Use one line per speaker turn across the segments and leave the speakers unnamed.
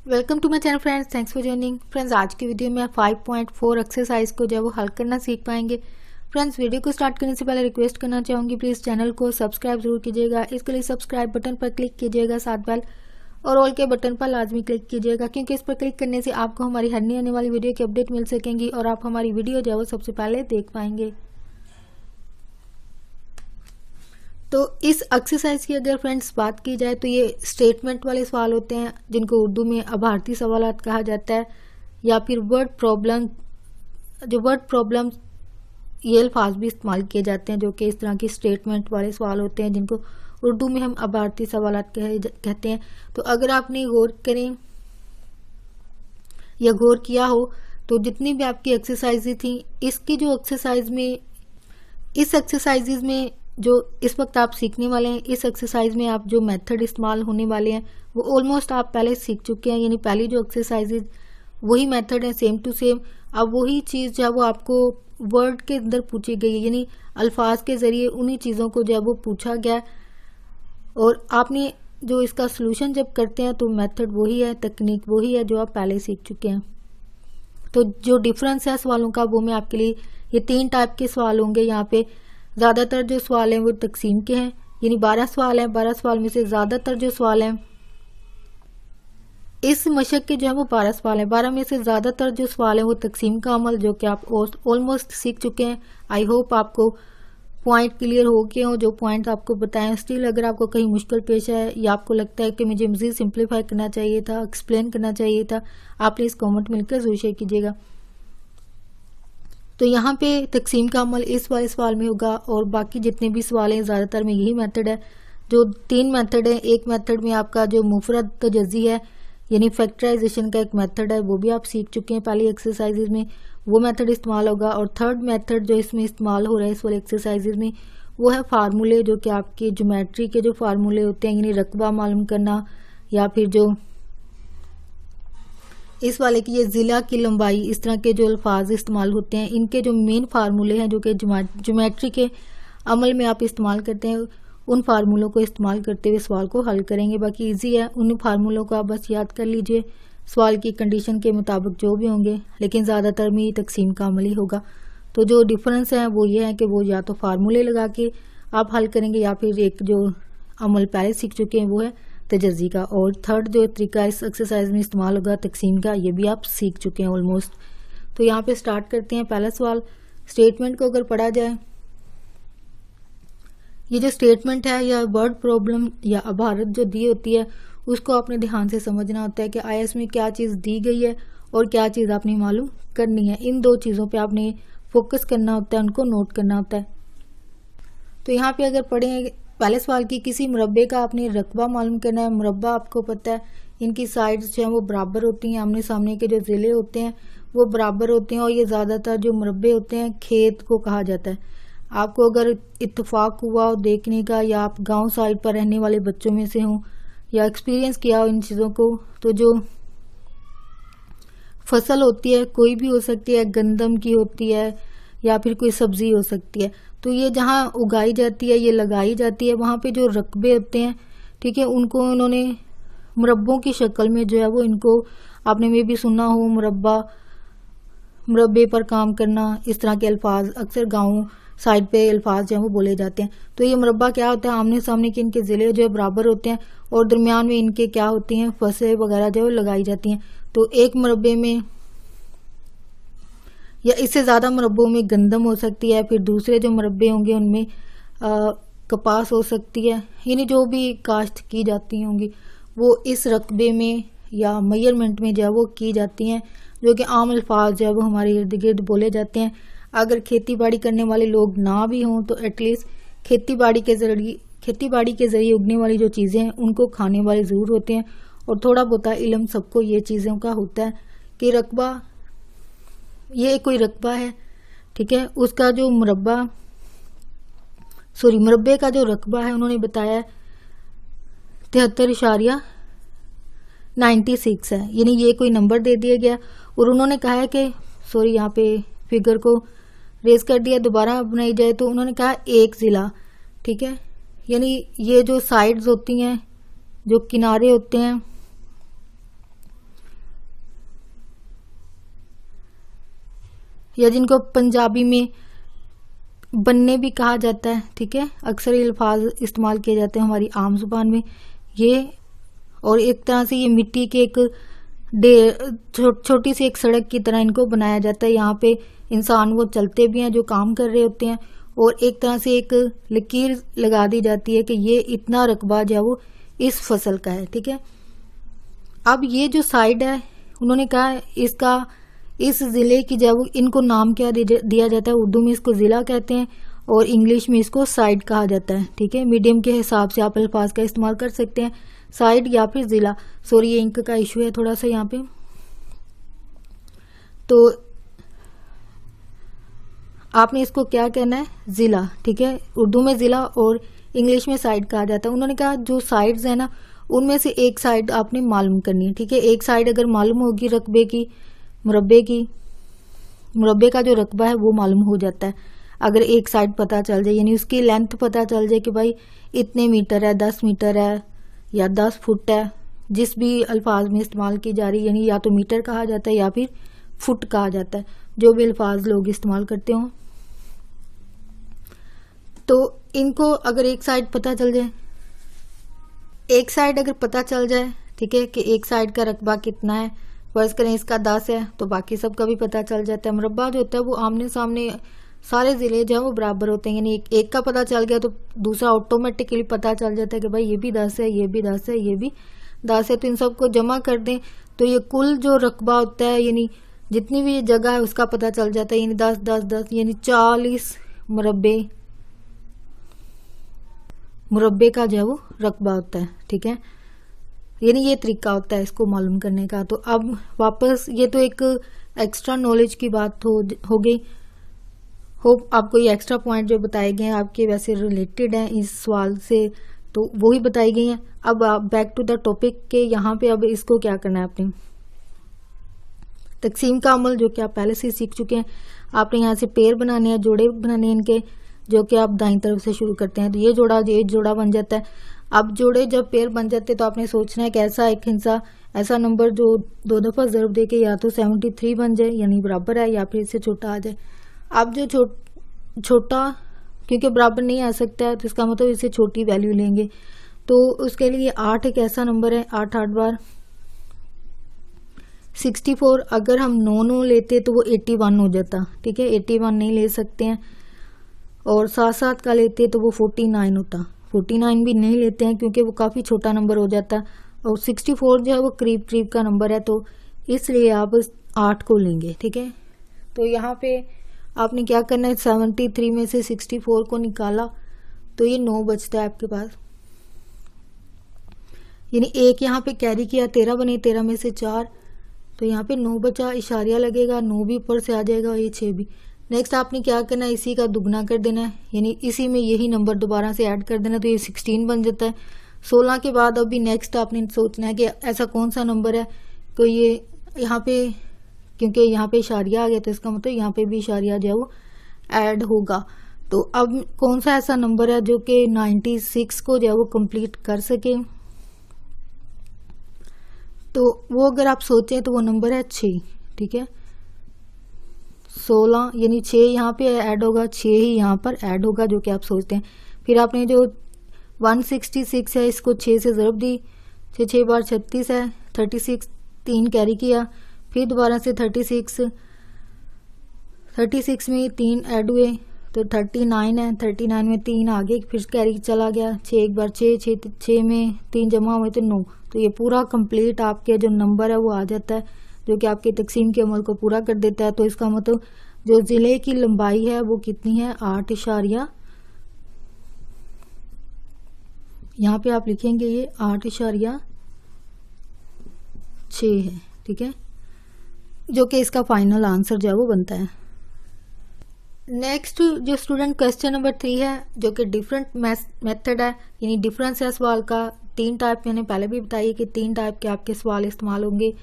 Welcome to my channel friends, thanks for joining. Friends, आज की video में 5.4 exercise को जो है वो हल करना सीख पाएंगे। फ्रेंड्स, वीडियो को स्टार्ट करने से पहले रिक्वेस्ट करना चाहूँगी, प्लीज़ चैनल को सब्सक्राइब जरूर कीजिएगा। इसके लिए सब्सक्राइब बटन पर क्लिक कीजिएगा, साथ बेल और ऑल के बटन पर लाजमी क्लिक कीजिएगा, क्योंकि इस पर क्लिक करने से आपको हमारी हर नई आने वाली वीडियो की अपडेट मिल सकेंगी और आप हमारी वीडियो जो है वो सबसे पहले देख पाएंगे। तो इस एक्सरसाइज की अगर फ्रेंड्स बात की जाए तो ये स्टेटमेंट वाले सवाल होते हैं, जिनको उर्दू में आभारती सवालात कहा जाता है, या फिर वर्ड प्रॉब्लम। जो वर्ड प्रॉब्लम ये अल्फाज भी इस्तेमाल किए जाते हैं, जो कि इस तरह की स्टेटमेंट वाले सवाल होते हैं, जिनको उर्दू में हम आभारती सवालात कहते हैं। तो अगर आपने गौर करें या गौर किया हो तो जितनी भी आपकी एक्सरसाइजेज थी, इसकी जो एक्सरसाइज में इस एक्सरसाइजेज में जो इस वक्त आप सीखने वाले हैं, इस एक्सरसाइज में आप जो मेथड इस्तेमाल होने वाले हैं वो ऑलमोस्ट आप पहले सीख चुके हैं। यानी पहली जो एक्सरसाइजेज वही मेथड है, सेम टू सेम। अब वही चीज़ जो है वो आपको वर्ड के अंदर पूछी गई है, यानी अल्फाज के ज़रिए उन्हीं चीज़ों को जो है वो पूछा गया, और आपने जो इसका सोल्यूशन जब करते हैं तो मेथड वही है, तकनीक वही है जो आप पहले सीख चुके हैं। तो जो डिफरेंस है सवालों का, वो मैं आपके लिए, ये 3 टाइप के सवाल होंगे। यहाँ पे ज़्यादातर जो सवाल हैं वो तकसीम के हैं, यानी 12 सवाल हैं। 12 सवाल में से ज़्यादातर जो सवाल हैं, इस मशक के जो है वो 12 सवाल हैं। 12 में से ज़्यादातर जो सवाल हैं वो तकसीम का अमल, जो कि आप ऑलमोस्ट सीख चुके हैं। आई होप आपको पॉइंट क्लियर हो गए हों, जो पॉइंट आपको बताएं। स्टिल अगर आपको कहीं मुश्किल पेश है या आपको लगता है कि मुझे मज़ीद सिंप्लीफाई करना चाहिए था, एक्सप्लेन करना चाहिए था, आप प्लीज़ कमेंट मिलकर जरूर शेयर कीजिएगा। तो यहाँ पे तकसीम का अमल इस वाले सवाल में होगा, और बाकी जितने भी सवाल हैं ज़्यादातर में यही मेथड है। जो 3 मेथड है, एक मेथड में आपका जो मुफरद तजज़ी है, यानी फैक्टराइजेशन का एक मेथड है, वो भी आप सीख चुके हैं पहली एक्सरसाइजेज में, वो मेथड इस्तेमाल होगा। और थर्ड मेथड जो इसमें इस्तेमाल हो रहा है इस वाले एक्सरसाइजेज में, वो है फार्मूले, जो कि आपके ज्योमेट्री के जो फार्मूले होते हैं, यानी रकबा मालूम करना, या फिर जो इस वाले की ये ज़िला की लंबाई, इस तरह के जो अल्फाज इस्तेमाल होते हैं, इनके जो मेन फार्मूले हैं, जो कि ज्योमेट्री के अमल में आप इस्तेमाल करते हैं, उन फार्मूलों को इस्तेमाल करते हुए सवाल को हल करेंगे। बाकी इजी है, उन फार्मूलों को आप बस याद कर लीजिए, सवाल की कंडीशन के मुताबिक जो भी होंगे, लेकिन ज़्यादातर में तकसीम का अमल ही होगा। तो जो डिफरेंस है वो ये है कि वो या तो फार्मूले लगा के आप हल करेंगे, या फिर एक जो अमल पहले सीख चुके हैं वो है तजज़ी का। और थर्ड जो तरीका इस एक्सरसाइज में इस्तेमाल होगा तकसीम का, ये भी आप सीख चुके हैं ऑलमोस्ट। तो यहाँ पे स्टार्ट करते हैं। पहला सवाल, स्टेटमेंट को अगर पढ़ा जाए, ये जो स्टेटमेंट है या वर्ड प्रॉब्लम या अभारत जो दी होती है, उसको आपने ध्यान से समझना होता है कि आया इसमें क्या चीज़ दी गई है और क्या चीज़ आपने मालूम करनी है। इन 2 चीज़ों पर आपने फोकस करना होता है, उनको नोट करना होता है। तो यहाँ पे अगर पढ़ें पहले सवाल की, किसी मुरब्बे का आपने रकबा मालूम करना है। मुरब्बा आपको पता है इनकी साइड्स जो है वो बराबर होती हैं, आमने सामने के जो ज़िले होते हैं वो बराबर होते हैं, और ये ज़्यादातर जो मुरब्बे होते हैं खेत को कहा जाता है। आपको अगर इत्तेफाक हुआ हो देखने का, या आप गांव साइड पर रहने वाले बच्चों में से हों, या एक्सपीरियंस किया हो इन चीज़ों को, तो जो फसल होती है कोई भी हो सकती है, गंदम की होती है या फिर कोई सब्जी हो सकती है, तो ये जहाँ उगाई जाती है, ये लगाई जाती है, वहाँ पे जो रकबे होते हैं, ठीक है, उनको उन्होंने मुरब्बों की शक्ल में जो है वो, इनको आपने में भी सुना हो, मुरब्बे पर काम करना, इस तरह के अल्फाज अक्सर गाँव साइड पे अल्फाज जो है वो बोले जाते हैं। तो ये मुरब्बा क्या होता है, आमने सामने के इनके ज़िले जो है बराबर होते हैं, और दरमियान में इनके क्या होती हैं, फसलें वगैरह जो है लगाई जाती हैं। तो एक मुरब्बे में या इससे ज़्यादा मुरब्बों में गंदम हो सकती है, फिर दूसरे जो मुरब्बे होंगे उनमें कपास हो सकती है, यानी जो भी काश्त की जाती होंगी वो इस रकबे में या मेजरमेंट में जो है वो की जाती हैं, जो कि आम अल्फाज जो है वो हमारे इर्द गिर्द बोले जाते हैं। अगर खेती बाड़ी करने वाले लोग ना भी हों तो एटलीस्ट खेती बाड़ी के ज़रिए उगने वाली जो चीज़ें हैं उनको खाने वाले ज़रूर होते हैं, और थोड़ा बहुत इल्म सबको ये चीज़ों का होता है कि रकबा, ये कोई रकबा है, ठीक है, उसका जो मुरब्बे का जो रकबा है उन्होंने बताया 73.96 है, यानी ये कोई नंबर दे दिया गया, और उन्होंने कहा है कि यहाँ पे फिगर को रेज कर दिया, दोबारा बनाई जाए तो उन्होंने कहा 1 ज़िला, ठीक है, यानी ये जो साइड्स होती हैं, जो किनारे होते हैं, या जिनको पंजाबी में बनने भी कहा जाता है, ठीक है, अक्सर ये अल्फाज इस्तेमाल किए जाते हैं हमारी आम जुबान में ये। और एक तरह से ये मिट्टी के एक छोटी सी एक सड़क की तरह इनको बनाया जाता है। यहाँ पे इंसान वो चलते भी हैं जो काम कर रहे होते हैं, और एक तरह से एक लकीर लगा दी जाती है कि ये इतना रकबा जो है वो इस फसल का है, ठीक है। अब ये जो साइड है उन्होंने कहा इसका इस जिले की जो इनको नाम क्या दिया जाता है, उर्दू में इसको जिला कहते हैं और इंग्लिश में इसको साइड कहा जाता है, ठीक है। मीडियम के हिसाब से आप अल्फाज का इस्तेमाल कर सकते हैं, साइड या फिर जिला। सॉरी ये इंक का इशू है थोड़ा सा यहाँ पे। तो आपने इसको क्या कहना है, जिला, ठीक है। उर्दू में जिला और इंग्लिश में साइड कहा जाता है। उन्होंने कहा जो साइड्स है ना उनमें से एक साइड आपने मालूम करनी है, ठीक है। एक साइड अगर मालूम होगी रकबे की, मुरब्बे का जो रकबा है वो मालूम हो जाता है अगर एक साइड पता चल जाए, यानी उसकी लेंथ पता चल जाए कि भाई इतने मीटर है, 10 मीटर है या 10 फुट है, जिस भी अल्फाज में इस्तेमाल की जा रही, यानी या तो मीटर कहा जाता है या फिर फुट कहा जाता है, जो भी अल्फाज लोग इस्तेमाल करते हो। तो इनको अगर एक साइड पता चल जाए, एक साइड अगर पता चल जाए, ठीक है, कि एक साइड का रकबा कितना है, फर्ज करें इसका 10 है तो बाकी सबका भी पता चल जाता है। मुरब्बा जो होता है वो आमने सामने सारे जिले जो है वो बराबर होते हैं, यानी एक का पता चल गया तो दूसरा ऑटोमेटिकली पता चल जाता है कि भाई ये भी 10 है, ये भी 10 है, ये भी 10 है। तो इन सबको जमा कर दें तो ये कुल जो रकबा होता है, यानी जितनी भी जगह है उसका पता चल जाता है, यानी 10 10 10 यानी 40 मुरब्बे का जो है वो रकबा होता है, ठीक है। यानी ये तरीका होता है इसको मालूम करने का। तो अब वापस ये तो एक एक्स्ट्रा नॉलेज की बात हो गई। होप आपको ये एक्स्ट्रा पॉइंट जो बताए गए हैं आपके वैसे रिलेटेड हैं इस सवाल से, तो वो ही बताई गई हैं। अब आप बैक टू द टॉपिक के यहाँ पे अब इसको क्या करना है, आपने तकसीम का अमल जो कि आप पहले से सीख चुके हैं। आपने यहाँ से पेड़ बनाने हैं, जोड़े बनाने हैं इनके, जो कि आप दाईं तरफ से शुरू करते हैं। तो ये जोड़ा बन जाता है। अब जोड़े जब पेड़ बन जाते हैं तो आपने सोचना है कि ऐसा एक हिस्सा, ऐसा नंबर जो 2 दफा ज़रूर दे के या तो 73 बन जाए यानी बराबर है, या फिर इससे छोटा आ जाए। अब जो छोटा क्योंकि बराबर नहीं आ सकता है तो इसका मतलब इससे छोटी वैल्यू लेंगे। तो उसके लिए 8 एक ऐसा नंबर है, 8 8 बार 64। अगर हम 9 लेते तो वो 81 हो जाता, ठीक है, 81 नहीं ले सकते हैं। और 7 का लेते तो वो 49 होता, 49 भी नहीं लेते हैं क्योंकि वो काफ़ी छोटा नंबर हो जाता है। और 64 जो है वो करीब का नंबर है, तो इसलिए आप 8 को लेंगे, ठीक है। तो यहाँ पे आपने क्या करना है, 73 में से 64 को निकाला तो ये 9 बचता है आपके पास, यानी एक यहाँ पे कैरी किया, 13 बने, 13 में से 4 तो यहाँ पे 9 बचा, इशारिया लगेगा, 9 भी ऊपर से आ जाएगा और ये 6 भी। नेक्स्ट आपने क्या करना है, इसी का दुगना कर देना है, यानी इसी में यही नंबर दोबारा से ऐड कर देना, तो ये 16 बन जाता है। 16 के बाद अभी नेक्स्ट आपने सोचना है कि ऐसा कौन सा नंबर है, तो ये यहाँ पे क्योंकि यहाँ पे इशारिया आ गया तो इसका मतलब यहाँ पे भी इशारिया जो है वो ऐड होगा। तो अब कौन सा ऐसा नंबर है जो कि 96 को जो है वो कंप्लीट कर सके, तो वो अगर आप सोचें तो वो नंबर है 6, ठीक है। 16 यानी 6 यहाँ पे ऐड होगा, 6 ही यहाँ पर ऐड होगा जो कि आप सोचते हैं। फिर आपने जो 166 है इसको 6 से ज़रब दी, 6 बार 36 है, 36 3 कैरी किया, फिर दोबारा से 36 में 3 ऐड हुए तो 39 है, 39 में 3 आगे फिर कैरी चला गया, 6 एक बार 6 में 3 जमा हुए तो 9। तो ये पूरा कंप्लीट आपके जो नंबर है वो आ जाता है जो कि आपके तकसीम के अमल को पूरा कर देता है। तो इसका मतलब जो ज़िले की लंबाई है वो कितनी है, 8 इशारिया, यहाँ पे आप लिखेंगे ये 8 इशारिया 6 है, ठीक है, जो कि इसका फाइनल आंसर जो है वो बनता है। नेक्स्ट जो स्टूडेंट क्वेश्चन नंबर 3 है जो कि डिफरेंट मेथड है, यानी डिफरेंस है सवाल का। 3 टाइप मैंने पहले भी बताई कि 3 टाइप के आपके सवाल इस्तेमाल होंगे,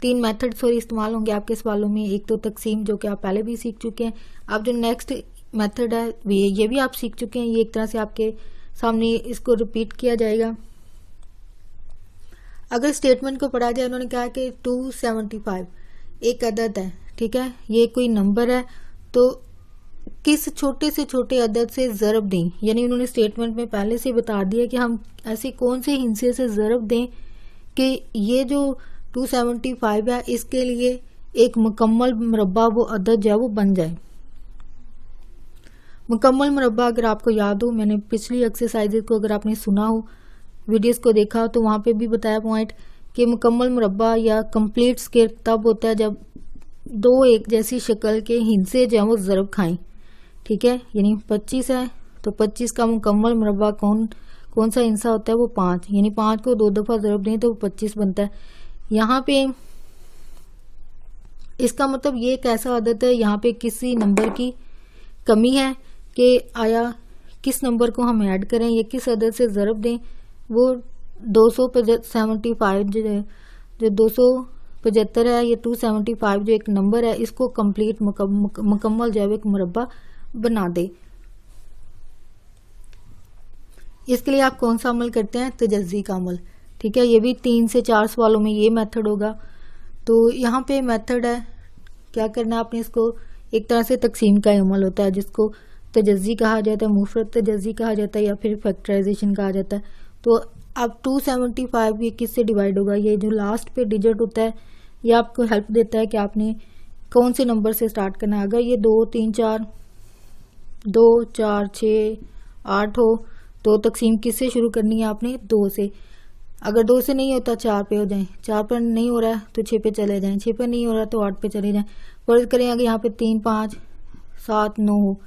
3 मेथड इस्तेमाल होंगे आपके सवालों में। एक तो तकसीम जो कि आप पहले भी सीख चुके हैं। अब जो नेक्स्ट मेथड है ये भी आप सीख चुके हैं, ये एक तरह से आपके सामने इसको रिपीट किया जाएगा। अगर स्टेटमेंट को पढ़ा जाए, उन्होंने कहा कि 275 एक अदद है, ठीक है, ये कोई नंबर है तो किस छोटे से छोटे अदद से ज़रब दें, यानी उन्होंने स्टेटमेंट में पहले से बता दिया कि हम ऐसे कौन से हिस्से से ज़रब दें कि ये जो 275 है इसके लिए एक मुकम्मल मुरब्बा वो अदद जो है वो बन जाए। मुकम्मल मुरब्बा अगर आपको याद हो, मैंने पिछली एक्सरसाइजेज को अगर आपने सुना हो, वीडियोस को देखा हो, तो वहाँ पे भी बताया पॉइंट कि मुकम्मल मुरब्बा या कंप्लीट स्क्वायर तब होता है जब दो एक जैसी शक्ल के हिस्से जो है वो ज़रब खाएं। ठीक है, यानी 25 है तो 25 का मुकम्मल मुरब्बा कौन सा हिस्सा होता है, वो 5, यानी 5 को 2 दफ़ा ज़रब दें तो 25 बनता है। यहाँ पे इसका मतलब ये एक ऐसा आदत है, यहाँ पे किसी नंबर की कमी है कि आया किस नंबर को हम ऐड करें या किस अदद से ज़रब दें। वो 275 जो 275 है, ये 275 जो एक नंबर है, इसको कंप्लीट मुकम्मल जो है एक मुरब्बा बना दे। इसके लिए आप कौन सा अमल करते हैं, तजज़ी का अमल। ठीक है, ये भी 3 से 4 सवालों में ये मेथड होगा। तो यहाँ पे मेथड है, क्या करना है आपने, इसको एक तरह से तकसीम का अमल होता है जिसको तजज़ी कहा जाता है, मुफरद तजज़ी कहा जाता है या फिर फैक्टराइजेशन कहा जाता है। तो अब 275 ये किससे डिवाइड होगा, ये जो लास्ट पे डिजिट होता है ये आपको हेल्प देता है कि आपने कौन से नंबर से स्टार्ट करना है। अगर ये 2 3 4 2 4 6 8 हो तो तकसीम किससे शुरू करनी है आपने, 2 से। अगर 2 से नहीं होता 4 पे हो जाएं, 4 पर नहीं हो रहा है तो 6 पे चले जाएं, 6 पे नहीं हो रहा तो 8 पे चले जाएं। फर्ज करें अगर यहाँ पे 3 5 7 9 हो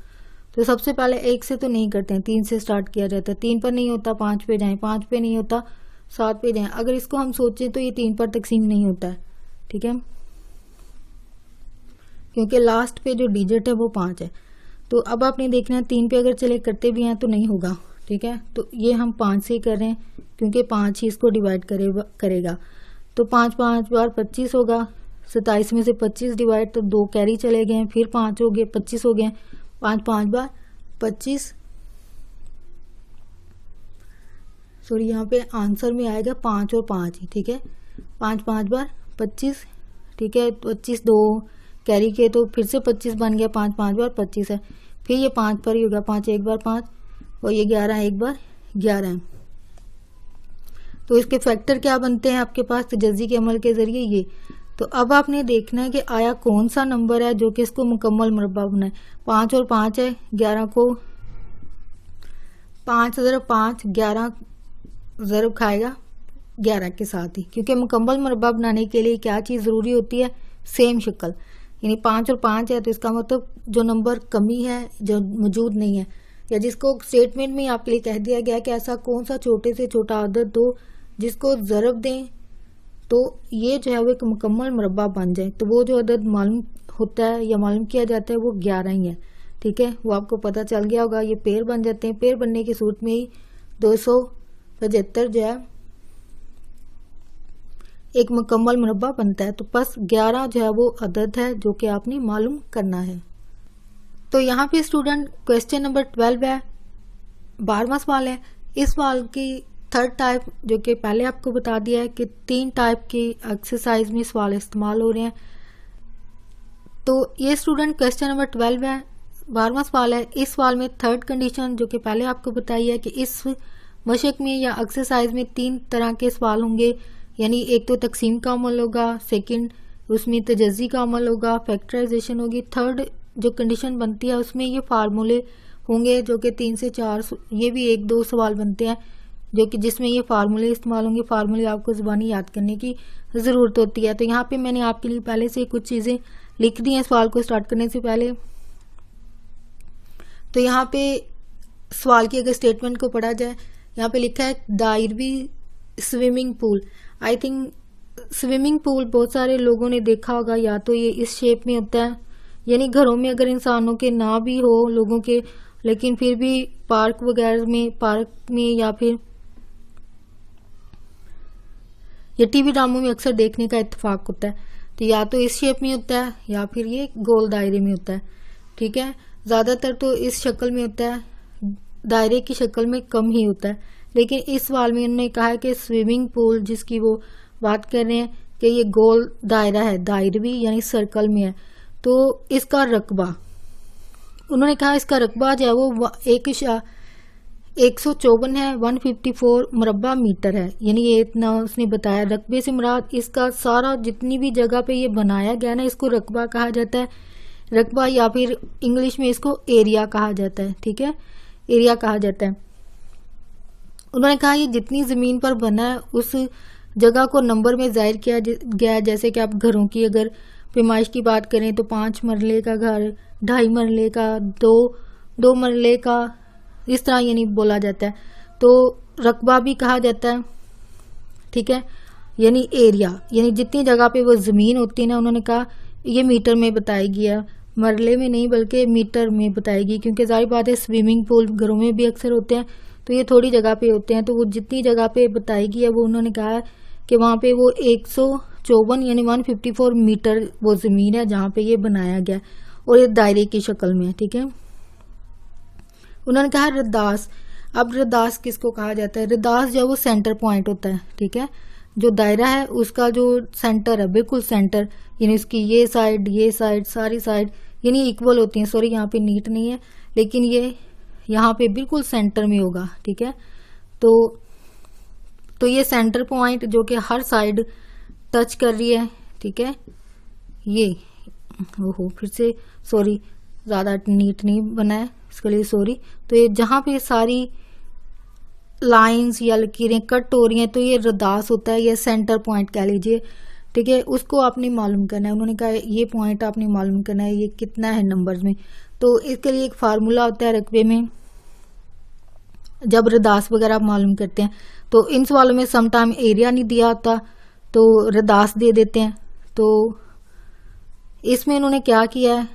तो सबसे पहले 1 से तो नहीं करते हैं, 3 से स्टार्ट किया जाता है। 3 पर नहीं होता 5 पे जाएं, 5 पे नहीं होता 7 पे जाएं। अगर इसको हम सोचें तो ये 3 पर तकसीम नहीं होता है। ठीक है, क्योंकि लास्ट पे जो डिजिट है वो 5 है। तो अब आपने देखना है 3 पे अगर चले करते भी हैं तो नहीं होगा। ठीक है, तो ये हम 5 से ही कर रहे हैं क्योंकि 5 ही इसको डिवाइड करेगा। तो 5 5 बार 25 होगा, 27 में से 25 डिवाइड तो 2 कैरी चले गए, फिर 5 हो गए, 25 हो गए। 5 5 बार 25, सॉरी यहाँ पे आंसर में आएगा 5 और 5 ही। ठीक है, 5 5 बार 25। ठीक है, 25 2 कैरी के तो फिर से 25 बन गया, 5 5 बार 25 है, फिर ये 5 पर ही होगा, 5 एक बार 5 और ये 11 एक बार 11 है। तो इसके फैक्टर क्या बनते हैं आपके पास तजज़ी के अमल के जरिए ये। तो अब आपने देखना है कि आया कौन सा नंबर है जो कि इसको मुकम्मल मुरब्बा बनाए। 5 और 5 है, 11 को 5 ज़रब 5 11 ज़रब खाएगा 11 के साथ ही, क्योंकि मुकम्मल मुरब्बा बनाने के लिए क्या चीज़ ज़रूरी होती है, सेम शक्ल। यानी 5 और 5 है तो इसका मतलब जो नंबर कमी है, जो मौजूद नहीं है, या जिसको स्टेटमेंट में आपके लिए कह दिया गया कि ऐसा कौन सा छोटे से छोटा अदद दो जिसको ज़रब दें तो ये जो है वो एक मुकम्मल मुरब्बा बन जाए। तो वो जो अदद मालूम होता है या मालूम किया जाता है वो 11 ही है। ठीक है, वो आपको पता चल गया होगा। ये पेयर बन जाते हैं, पेयर बनने की सूरत में ही 275 जो है एक मुकम्मल मुरब्बा बनता है। तो बस 11 जो है वो अदद है जो कि आपने मालूम करना है। तो यहाँ पे स्टूडेंट क्वेश्चन नंबर 12 है, 12वां सवाल है। इस सवाल की थर्ड टाइप जो कि पहले आपको बता दिया है कि 3 टाइप की एक्सरसाइज में सवाल इस्तेमाल हो रहे हैं। तो ये स्टूडेंट क्वेश्चन नंबर 12 है, 12वां सवाल है। इस सवाल में थर्ड कंडीशन जो कि पहले आपको बताई है कि इस मशक में या एक्सरसाइज में 3 तरह के सवाल होंगे, यानी एक तो तकसीम का अमल होगा, सेकंड उसमें तजज़ी का अमल होगा, फैक्टराइजेशन होगी, थर्ड जो कंडीशन बनती है उसमें ये फार्मूले होंगे जो कि 3 से 4 ये भी 1-2 सवाल बनते हैं जो कि जिसमें ये फार्मूले इस्तेमाल होंगे। फार्मूले आपको ज़ुबानी याद करने की ज़रूरत होती है। तो यहाँ पे मैंने आपके लिए पहले से कुछ चीज़ें लिख दी हैं सवाल को स्टार्ट करने से पहले। तो यहाँ पे सवाल की अगर स्टेटमेंट को पढ़ा जाए, यहाँ पे लिखा है दायरवी swimming pool. I think swimming pool बहुत सारे लोगों ने देखा होगा, या तो ये इस शेप में होता है, यानी घरों में अगर इंसानों के ना भी हो लोगों के, लेकिन फिर भी पार्क वगैरह में, पार्क में या फिर ये टीवी ड्रामों में अक्सर देखने का इत्तेफाक होता है। तो या तो इस शेप में होता है या फिर ये गोल दायरे में होता है। ठीक है, ज़्यादातर तो इस शक्ल में होता है, दायरे की शक्ल में कम ही होता है। लेकिन इस सवाल में उन्होंने कहा है कि स्विमिंग पूल जिसकी वो बात कर रहे हैं कि ये गोल दायरा है, दायरवी यानी सर्कल में है। तो इसका रकबा, उन्होंने कहा इसका रकबा जो है वो 154 है, 154 मुरब्बा मीटर है। यानी ये इतना उसने बताया। रकबे से मुराद इसका सारा जितनी भी जगह पे ये बनाया गया ना, इसको रकबा कहा जाता है। रकबा या फिर इंग्लिश में इसको एरिया कहा जाता है। ठीक है, एरिया कहा जाता है। उन्होंने कहा ये जितनी जमीन पर बना है उस जगह को नंबर में जाहिर किया गया। जैसे कि आप घरों की अगर पैमाइश की बात करें तो 5 मरले का घर, 2.5 मरले का, 2 मरले का, इस तरह यानी बोला जाता है। तो रकबा भी कहा जाता है। ठीक है, यानी एरिया, यानी जितनी जगह पे वो जमीन होती है ना, उन्होंने कहा ये मीटर में बताएगी है, मरले में नहीं बल्कि मीटर में बताएगी। क्योंकि जाहिर बात है स्विमिंग पूल घरों में भी अक्सर होते हैं, तो ये थोड़ी जगह पे होते हैं, तो वो जितनी जगह पे बताएगी है वो उन्होंने कहा है कि वहां पे वो 154 यानी 154 मीटर वो जमीन है जहाँ पे ये बनाया गया, और ये दायरे की शक्ल में है। ठीक है, उन्होंने कहा रदास। अब रदास किसको कहा जाता है? रदास जो वो सेंटर पॉइंट होता है। ठीक है, जो दायरा है उसका जो सेंटर है, बिल्कुल सेंटर, यानी उसकी ये साइड सारी साइड यानी इक्वल होती है। सॉरी यहाँ पे नीट नहीं है, लेकिन ये यहाँ पे बिल्कुल सेंटर में होगा। ठीक है, तो ये सेंटर पॉइंट जो कि हर साइड टच कर रही है। ठीक है, ये ओहो फिर से सॉरी ज्यादा नीट नहीं बना है, इसके लिए सॉरी। तो ये जहां पे सारी लाइंस या लकीरें कट हो रही हैं तो ये रदास होता है, ये सेंटर पॉइंट कह लीजिए। ठीक है, उसको आपने मालूम करना है। उन्होंने कहा ये पॉइंट आपने मालूम करना है, ये कितना है नंबर्स में। तो इसके लिए एक फार्मूला होता है रकबे में, जब रदास वगैरह आप मालूम करते हैं। तो इन सवालों में समटाइम एरिया नहीं दिया होता तो रदास दे देते हैं। तो इसमें उन्होंने क्या किया है,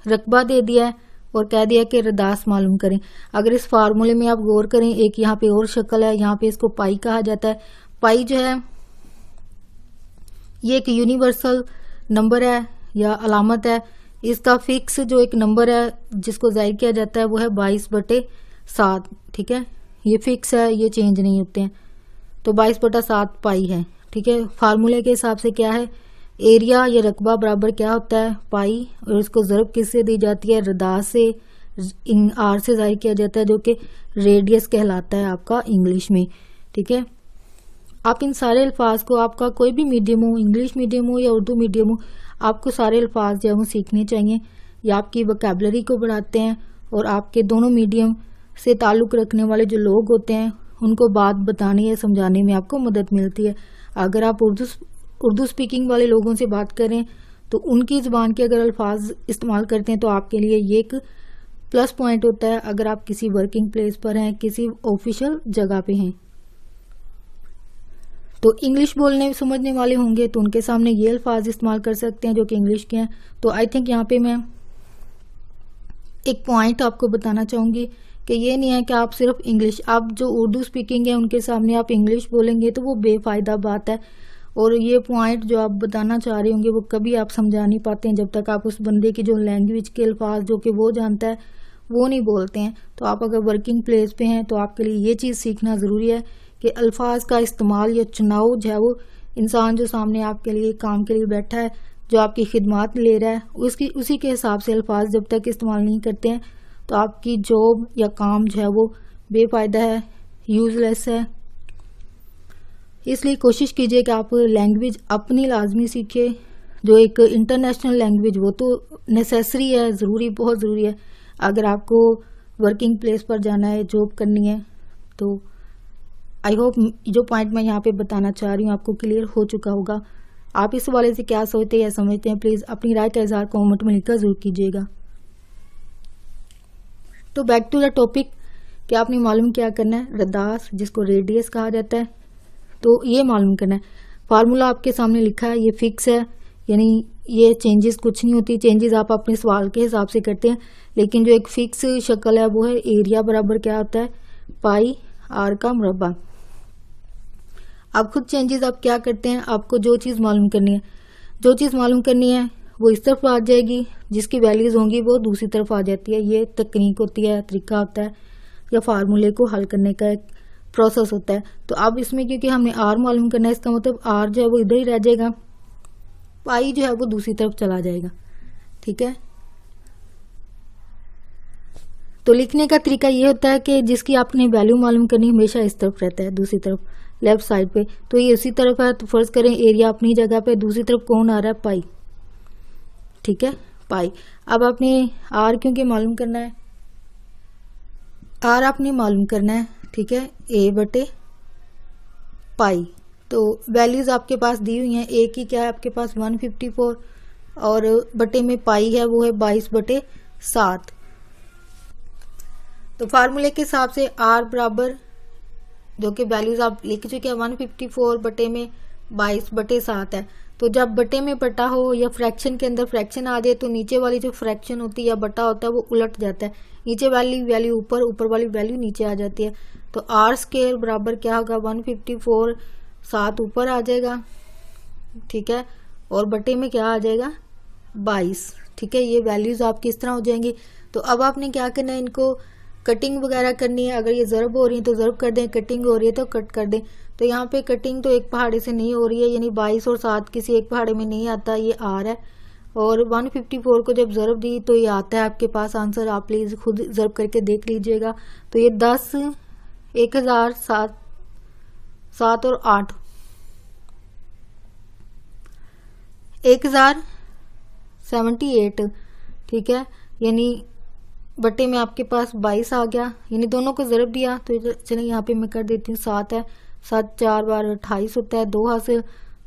रकबा दे दिया है और कह दिया कि रदास मालूम करें। अगर इस फार्मूले में आप गौर करें, एक यहाँ पे और शक्ल है, यहाँ पे इसको पाई कहा जाता है। पाई जो है ये एक यूनिवर्सल नंबर है या अलामत है। इसका फिक्स जो एक नंबर है जिसको जाहिर किया जाता है वो है 22/7। ठीक है, ये फिक्स है, ये चेंज नहीं होते हैं। तो 22/7 पाई है। ठीक है, फार्मूले के हिसाब से क्या है, एरिया या रकबा बराबर क्या होता है, पाई, और इसको ज़रब किससे दी जाती है, रदास से, आर से जाहिर किया जाता है जो कि रेडियस कहलाता है आपका इंग्लिश में। ठीक है, आप इन सारे अल्फाज को, आपका कोई भी मीडियम हो, इंग्लिश मीडियम हो या उर्दू मीडियम हो, आपको सारे अल्फाज जो है वो सीखने चाहिए। ये आपकी वोकैबुलरी को बढ़ाते हैं और आपके दोनों मीडियम से ताल्लुक़ रखने वाले जो लोग होते हैं उनको बात बताने या समझाने में आपको मदद मिलती है। अगर आप उर्दू स्पीकिंग वाले लोगों से बात करें तो उनकी ज़ुबान के अगर अल्फाज इस्तेमाल करते हैं तो आपके लिए ये एक प्लस पॉइंट होता है। अगर आप किसी वर्किंग प्लेस पर हैं, किसी ऑफिशियल जगह पे हैं, तो इंग्लिश बोलने समझने वाले होंगे तो उनके सामने ये अल्फाज इस्तेमाल कर सकते हैं जो कि इंग्लिश के हैं। तो आई थिंक यहाँ पे मैं एक पॉइंट आपको बताना चाहूँगी कि ये नहीं है कि आप सिर्फ इंग्लिश, आप जो उर्दू स्पीकिंग है उनके सामने आप इंग्लिश बोलेंगे तो वो बेफायदा बात है। और ये पॉइंट जो आप बताना चाह रहे होंगे वो कभी आप समझा नहीं पाते हैं जब तक आप उस बंदे की जो लैंग्वेज के अल्फाज जो कि वो जानता है वो नहीं बोलते हैं। तो आप अगर वर्किंग प्लेस पे हैं तो आपके लिए ये चीज़ सीखना ज़रूरी है कि अल्फाज का इस्तेमाल या चुनाव जो है वो इंसान जो सामने आपके लिए काम के लिए बैठा है, जो आपकी खिदमत ले रहा है, उसी के हिसाब से अल्फाज जब तक इस्तेमाल नहीं करते हैं तो आपकी जॉब या काम जो है वो बेफायदा है, यूजलेस है। इसलिए कोशिश कीजिए कि आप लैंग्वेज अपनी लाजमी सीखे। जो एक इंटरनेशनल लैंग्वेज वो तो नेसेसरी है, ज़रूरी, बहुत ज़रूरी है। अगर आपको वर्किंग प्लेस पर जाना है, जॉब करनी है, तो आई होप जो पॉइंट मैं यहाँ पे बताना चाह रही हूँ आपको क्लियर हो चुका होगा। आप इस हवाले से क्या सोचते हैं या समझते हैं, प्लीज़ अपनी राय का इजहार कमेंट में लिखकर जरूर कीजिएगा। तो बैक टू द टॉपिक कि आपने मालूम क्या करना है, रदास जिसको रेडियस कहा जाता है, तो ये मालूम करना है। फार्मूला आपके सामने लिखा है, ये फिक्स है, यानी ये चेंजेस कुछ नहीं होती। चेंजेस आप अपने सवाल के हिसाब से करते हैं, लेकिन जो एक फिक्स शक्ल है वो है एरिया बराबर क्या होता है, पाई आर का मुरब्बा। अब खुद चेंजेस आप क्या करते हैं, आपको जो चीज़ मालूम करनी है वो इस तरफ आ जाएगी, जिसकी वैल्यूज होंगी वो दूसरी तरफ आ जाती है। ये तकनीक होती है, तरीका होता है, या फार्मूले को हल करने का एक प्रोसेस होता है। तो अब इसमें क्योंकि हमने आर मालूम करना है, इसका मतलब आर जो है वो इधर ही रह जाएगा, पाई जो है वो दूसरी तरफ चला जाएगा। ठीक है। तो लिखने का तरीका ये होता है कि जिसकी आपने वैल्यू मालूम करनी हमेशा इस तरफ रहता है, दूसरी तरफ लेफ्ट साइड पे। तो ये उसी तरफ है, तो फर्ज करें एरिया अपनी जगह पे, दूसरी तरफ कौन आ रहा है, पाई। ठीक है, पाई। अब आपने आर क्योंकि मालूम करना है, आर आपने मालूम करना है, ठीक है, ए बटे पाई। तो वैल्यूज आपके पास दी हुई हैं। ए की क्या है आपके पास 154 और बटे में पाई है वो है 22/7। तो फार्मूले के हिसाब से आर बराबर, जो कि वैल्यूज आप लिख चुके हैं, 154 बटे में 22/7 है। तो जब बटे में बटा हो या फ्रैक्शन के अंदर फ्रैक्शन आ जाए तो नीचे वाली जो फ्रैक्शन होती है या बटा होता है वो उलट जाता है, नीचे वाली वैल्यू ऊपर, ऊपर वाली वैल्यू नीचे आ जाती है। तो आर स्क्वायर बराबर क्या होगा, 154, 7 ऊपर आ जाएगा, ठीक है, और बटे में क्या आ जाएगा, 22। ठीक है, ये वैल्यूज आपकी इस तरह हो जाएंगी। तो अब आपने क्या करना है, इनको कटिंग वगैरह करनी है। अगर ये ज़रब हो रही है तो ज़रब कर दें, कटिंग हो रही है तो कट कर दें। तो यहाँ पे कटिंग तो एक पहाड़े से नहीं हो रही है, यानी 22 और 7 किसी एक पहाड़े में नहीं आता, ये आर है। और 154 को जब ज़रब दी तो ये आता है आपके पास आंसर, आप प्लीज़ खुद ज़रब करके देख लीजिएगा। तो ये 10, 1000, 7 और 8, 1078, ठीक है, यानी बटे में आपके पास 22 आ गया, यानी दोनों को ज़रब दिया। तो चलिए यहाँ पे मैं कर देती हूँ, 7 है, 7 4 बार 28 होता है, 2 हासिल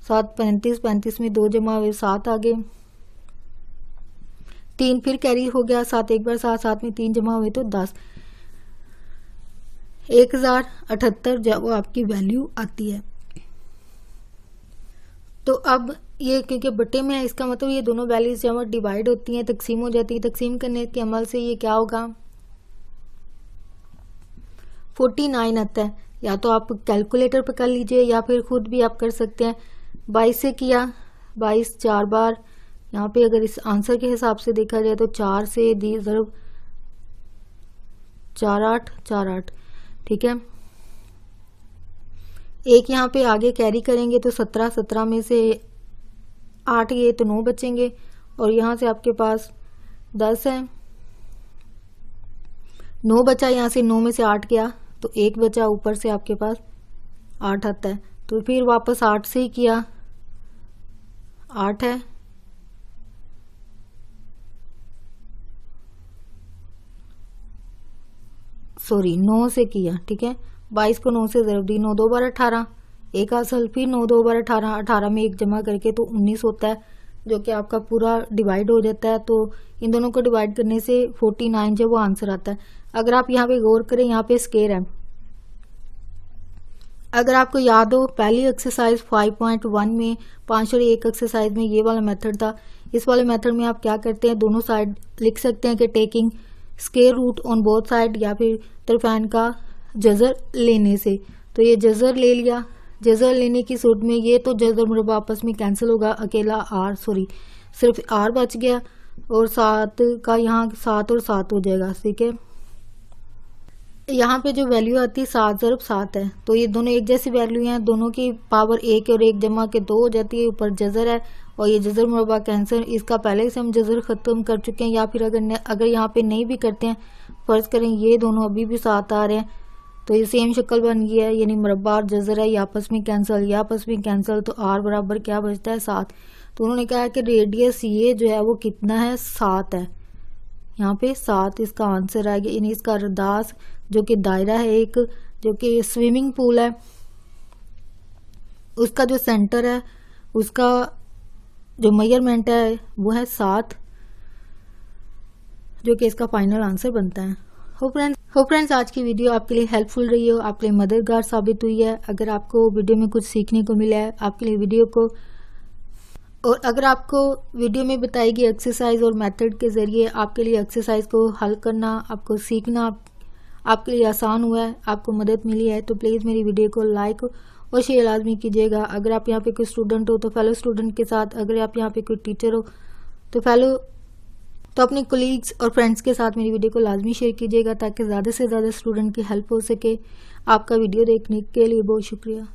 7 35, 35 में 2 जमा हुए 7 आ गए, 3 फिर कैरी हो गया, 7 एक बार 7, 7 में 3 जमा हुए तो 10, 1078 जब वो आपकी वैल्यू आती है। तो अब ये क्योंकि बटे में है, इसका मतलब ये दोनों वैल्यूज जब डिवाइड होती हैं, तकसीम हो जाती है, तकसीम करने के अमल से ये क्या होगा, 49 आता है। या तो आप कैलकुलेटर पे कर लीजिए या फिर खुद भी आप कर सकते हैं। 22 से किया, 22 4 बार, यहाँ पे अगर इस आंसर के हिसाब से देखा जाए तो 4 से दी ज़रब 4 8 4 8, ठीक है। एक यहाँ पे आगे कैरी करेंगे तो 17, 17 में से 8 ये तो 9 बचेंगे, और यहाँ से आपके पास 10 है, 9 बचा, यहाँ से 9 में से 8 गया तो 1 बचा, ऊपर से आपके पास 8 आता है। तो फिर वापस 8 से ही किया, 8 है, सॉरी 9 से किया, ठीक है, 22 को 9 से ज़रब दी, 9 2 बार 18, एक हासिल, फिर 9 2 बार 18, 18 में 1 जमा करके तो 19 होता है, जो कि आपका पूरा डिवाइड हो जाता है। तो इन दोनों को डिवाइड करने से 49 जो वो आंसर आता है। अगर आप यहाँ पे गौर करें, यहाँ पे स्केयर है, अगर आपको याद हो पहली एक्सरसाइज 5.1 में 5 और 1 एक्सरसाइज में ये वाला मेथड था। इस वाले मेथड में आप क्या करते हैं, दोनों साइड लिख सकते हैं कि taking square root on both side, या फिर तरफान का जज़र लेने से। तो ये जज़र ले लिया, जज़र लेने की सूरत में ये तो जज़र मुरब्बा आपस में कैंसिल होगा, अकेला आर, सॉरी सिर्फ आर बच गया, और 7 का यहाँ 7 और 7 हो जाएगा, ठीक है। यहाँ पे जो वैल्यू आती है 7 ज़रब 7 है, तो ये दोनों एक जैसी वैल्यू हैं, दोनों की पावर 1 और 1 जमा के 2 हो जाती है, ऊपर जज़र है और ये जज़र मुरब्बा कैंसिल, इसका पहले से हम जज़र ख़त्म कर चुके हैं। या फिर अगर यहाँ पे नहीं भी करते हैं, फ़र्ज़ करें ये दोनों अभी भी 7 आ रहे हैं, तो ये सेम शक्ल बन गई है, यानी मुरब्बा और जज़र है, ये आपस में कैंसिल, ये आपस में कैंसिल, तो आर बराबर क्या बचता है, 7। तो उन्होंने कहा कि रेडियस ये जो है वो कितना है, 7 है, यहाँ पे 7 इसका आंसर आएगा। यानी इसका रदास जो कि दायरा है एक, जो कि स्विमिंग पूल है, उसका जो सेंटर है, उसका जो मेजरमेंट है वो है 7, जो कि इसका फाइनल आंसर बनता है। हो फ्रेंड्स, आज की वीडियो आपके लिए हेल्पफुल रही हो, आपके लिए मददगार साबित हुई है। अगर आपको वीडियो में कुछ सीखने को मिला है, आपके लिए वीडियो को, और अगर आपको वीडियो में बताई गई एक्सरसाइज और मेथड के ज़रिए आपके लिए एक्सरसाइज को हल करना, आपको सीखना आपके लिए आसान हुआ है, आपको मदद मिली है, तो प्लीज़ मेरी वीडियो को लाइक और शेयर लाजमी कीजिएगा। अगर आप यहाँ पे कोई स्टूडेंट हो तो फेलो स्टूडेंट के साथ, अगर आप यहाँ पे कोई टीचर हो तो अपने कोलीग्स और फ्रेंड्स के साथ मेरी वीडियो को लाजमी शेयर कीजिएगा, ताकि ज़्यादा से ज़्यादा स्टूडेंट की हेल्प हो सके। आपका वीडियो देखने के लिए बहुत शुक्रिया।